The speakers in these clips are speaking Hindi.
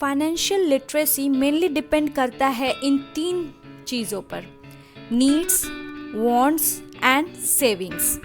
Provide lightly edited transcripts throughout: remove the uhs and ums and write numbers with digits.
फाइनेंशियल लिटरेसी मेनली डिपेंड करता है इन 3 चीज़ों पर, needs, wants and savings.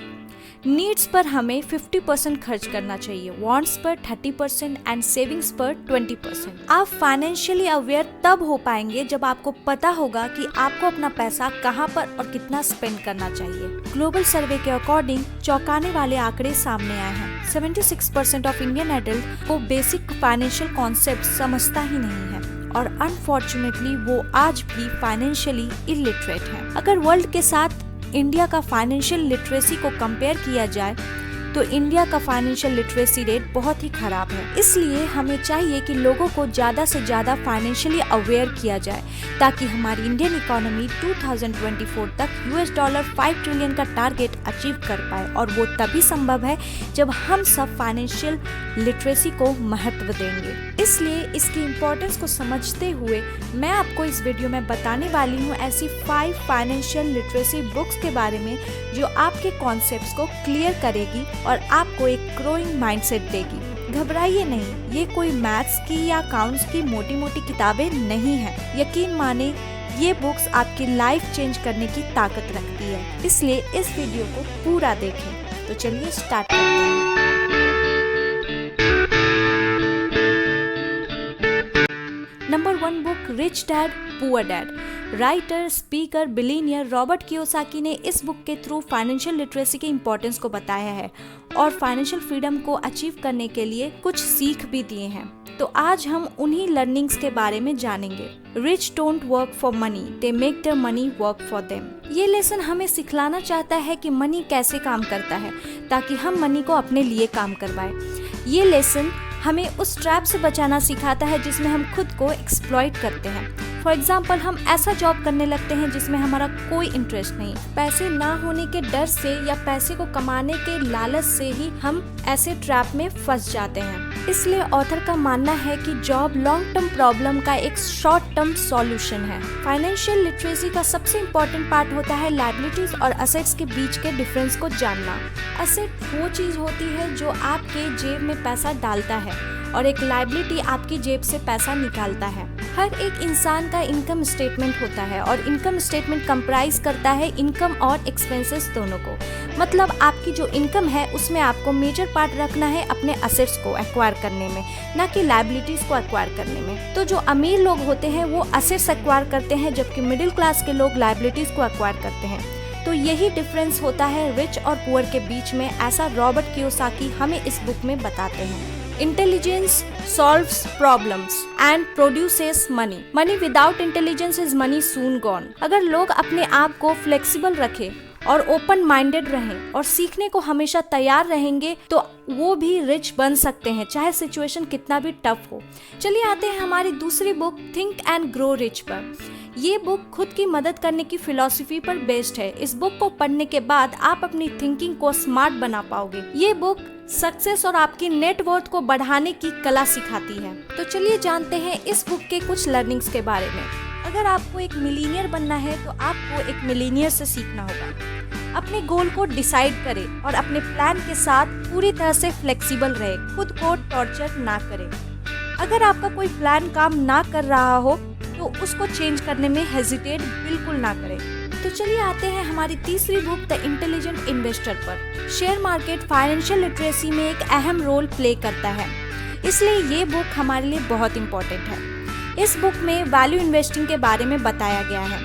Needs पर हमें 50% खर्च करना चाहिए, वांट्स पर 30% एंड सेविंग्स पर 20%। आप फाइनेंशियली अवेयर तब हो पाएंगे जब आपको पता होगा कि आपको अपना पैसा कहां पर और कितना स्पेंड करना चाहिए। ग्लोबल सर्वे के अकॉर्डिंग चौंकाने वाले आंकड़े सामने आए हैं। 76% ऑफ इंडियन एडल्ट को बेसिक फाइनेंशियल कॉन्सेप्ट समझता ही नहीं है और अनफॉर्चुनेटली वो आज भी फाइनेंशियली इलिटरेट है। अगर वर्ल्ड के साथ इंडिया का फाइनेंशियल लिटरेसी को कंपेयर किया जाए तो इंडिया का फाइनेंशियल लिटरेसी रेट बहुत ही खराब है। इसलिए हमें चाहिए कि लोगों को ज़्यादा से ज़्यादा फाइनेंशियली अवेयर किया जाए ताकि हमारी इंडियन इकोनॉमी 2024 तक $5 ट्रिलियन का टारगेट अचीव कर पाए, और वो तभी संभव है जब हम सब फाइनेंशियल लिटरेसी को महत्व देंगे। इसलिए इसकी इम्पोर्टेंस को समझते हुए मैं आपको इस वीडियो में बताने वाली हूँ ऐसी 5 फाइनेंशियल लिटरेसी बुक्स के बारे में जो आपके कॉन्सेप्ट्स को क्लियर करेगी और आपको एक ग्रोइंग माइंडसेट देगी। घबराइए नहीं, ये कोई मैथ्स की या अकाउंट्स की मोटी मोटी किताबें नहीं हैं। यकीन माने ये बुक्स आपकी लाइफ चेंज करने की ताकत रखती है, इसलिए इस वीडियो को पूरा देखें। तो चलिए स्टार्ट करते हैं। Number 1 book rich dad poor dad. Writer, speaker, billionaire Robert Kiyosaki ने इस बुक के थ्रू फाइनेंशियल लिटरेसी के इम्पोर्टेंस को बताया है और फाइनेंशियल फ्रीडम को अचीव करने के लिए कुछ सीख भी दिए हैं। तो आज हम उन्हीं लर्निंग्स के बारे में जानेंगे। Rich don't work for money, they make the money work for them. ये लेसन हमें सिखलाना चाहता है कि मनी कैसे काम करता है ताकि हम मनी को अपने लिए काम करवाएं। ये लेसन हमें उस ट्रैप से बचाना सिखाता है जिसमें हम खुद को एक्सप्लॉइट करते हैं। फॉर एग्जाम्पल, हम ऐसा जॉब करने लगते हैं जिसमें हमारा कोई इंटरेस्ट नहीं, पैसे ना होने के डर से या पैसे को कमाने के लालच से ही हम ऐसे ट्रैप में फंस जाते हैं। इसलिए ऑथर का मानना है कि जॉब लॉन्ग टर्म प्रॉब्लम का एक शॉर्ट टर्म सॉल्यूशन है। फाइनेंशियल लिटरेसी का सबसे इम्पोर्टेंट पार्ट होता है लायबिलिटीज और असेट्स के बीच के डिफरेंस को जानना। असेट वो चीज होती है जो आपके जेब में पैसा डालता है और एक लायबिलिटी आपकी जेब से पैसा निकालता है। हर एक इंसान का इनकम स्टेटमेंट होता है और इनकम स्टेटमेंट कंप्राइज करता है इनकम और एक्सपेंसेस दोनों को। मतलब आपकी जो इनकम है उसमें आपको मेजर पार्ट रखना है अपने असेट्स को एक्वायर करने में, ना कि लायबिलिटीज को एक्वायर करने में। तो जो अमीर लोग होते हैं वो असेट्स एक्वायर करते हैं जबकि मिडिल क्लास के लोग लायबिलिटीज को एक्वायर करते हैं। तो यही डिफरेंस होता है रिच और पुअर के बीच में, ऐसा रॉबर्ट कियोसाकी हमें इस बुक में बताते हैं। Intelligence solves problems and produces money. Money without intelligence is money soon gone. अगर लोग अपने आप को फ्लेक्सिबल रखें और ओपन माइंडेड रहें और सीखने को हमेशा तैयार रहेंगे तो वो भी रिच बन सकते हैं, चाहे सिचुएशन कितना भी टफ हो। चलिए आते हैं हमारी दूसरी book think and grow rich पर। ये बुक खुद की मदद करने की फिलॉसफी पर बेस्ड है। इस बुक को पढ़ने के बाद आप अपनी थिंकिंग को स्मार्ट बना पाओगे। ये बुक सक्सेस और आपकी नेटवर्थ को बढ़ाने की कला सिखाती है। तो चलिए जानते हैं इस बुक के कुछ लर्निंग्स के बारे में। अगर आपको एक मिलीनियर बनना है तो आपको एक मिलीनियर से सीखना होगा। अपने गोल को डिसाइड करें और अपने प्लान के साथ पूरी तरह से फ्लेक्सिबल रहे, खुद को टॉर्चर ना करें। अगर आपका कोई प्लान काम ना कर रहा हो तो उसको चेंज करने में हेजिटेट बिल्कुल ना करें। तो चलिए आते हैं हमारी तीसरी बुक द इंटेलिजेंट इन्वेस्टर पर। शेयर मार्केट फाइनेंशियल लिटरेसी में एक अहम रोल प्ले करता है, इसलिए ये बुक हमारे लिए बहुत इम्पोर्टेंट है। इस बुक में वैल्यू इन्वेस्टिंग के बारे में बताया गया है।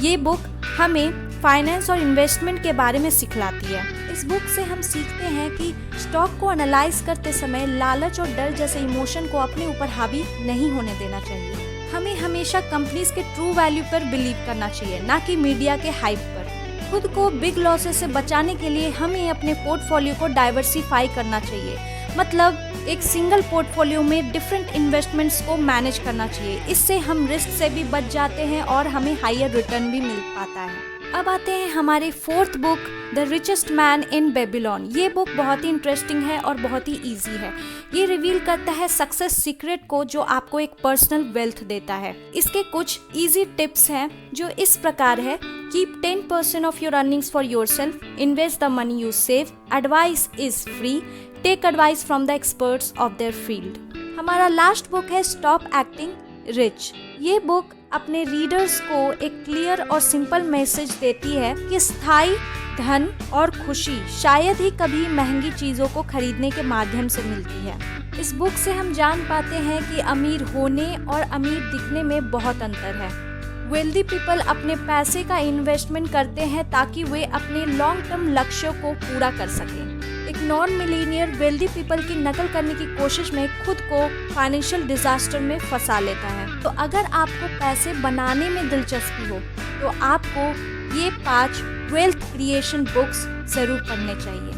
ये बुक हमें फाइनेंस और इन्वेस्टमेंट के बारे में सिखलाती है। इस बुक से हम सीखते हैं कि स्टॉक को एनालाइज करते समय लालच और डर जैसे इमोशन को अपने ऊपर हावी नहीं होने देना चाहिए। हमें हमेशा कंपनीज के ट्रू वैल्यू पर बिलीव करना चाहिए, ना कि मीडिया के हाइप पर। खुद को बिग लॉसेस से बचाने के लिए हमें अपने पोर्टफोलियो को डाइवर्सिफाई करना चाहिए। मतलब एक सिंगल पोर्टफोलियो में डिफरेंट इन्वेस्टमेंट्स को मैनेज करना चाहिए। इससे हम रिस्क से भी बच जाते हैं और हमें हायर रिटर्न भी मिल पाता है। अब आते हैं हमारे fourth book the richest man in Babylon. ये बुक बहुत ही इंटरेस्टिंग है और बहुत ही इजी है। ये रिवील करता है सक्सेस सीक्रेट को जो आपको एक पर्सनल वेल्थ देता है। इसके कुछ इजी टिप्स हैं जो इस प्रकार है। Keep 10% of your earnings for yourself, invest the money you save, advice is free, take advice from the experts of their field. हमारा लास्ट बुक है स्टॉप एक्टिंग रिच। ये बुक अपने रीडर्स को एक क्लियर और सिंपल मैसेज देती है कि स्थायी धन और खुशी शायद ही कभी महंगी चीजों को खरीदने के माध्यम से मिलती है। इस बुक से हम जान पाते हैं कि अमीर होने और अमीर दिखने में बहुत अंतर है। वेल्दी पीपल अपने पैसे का इन्वेस्टमेंट करते हैं ताकि वे अपने लॉन्ग टर्म लक्ष्यों को पूरा कर सकें। एक नॉन मिलीनियर वेल्दी पीपल की नकल करने की कोशिश में खुद को फाइनेंशियल डिजास्टर में फंसा लेता है। तो अगर आपको पैसे बनाने में दिलचस्पी हो तो आपको ये 5 वेल्थ क्रिएशन बुक्स जरूर पढ़ने चाहिए।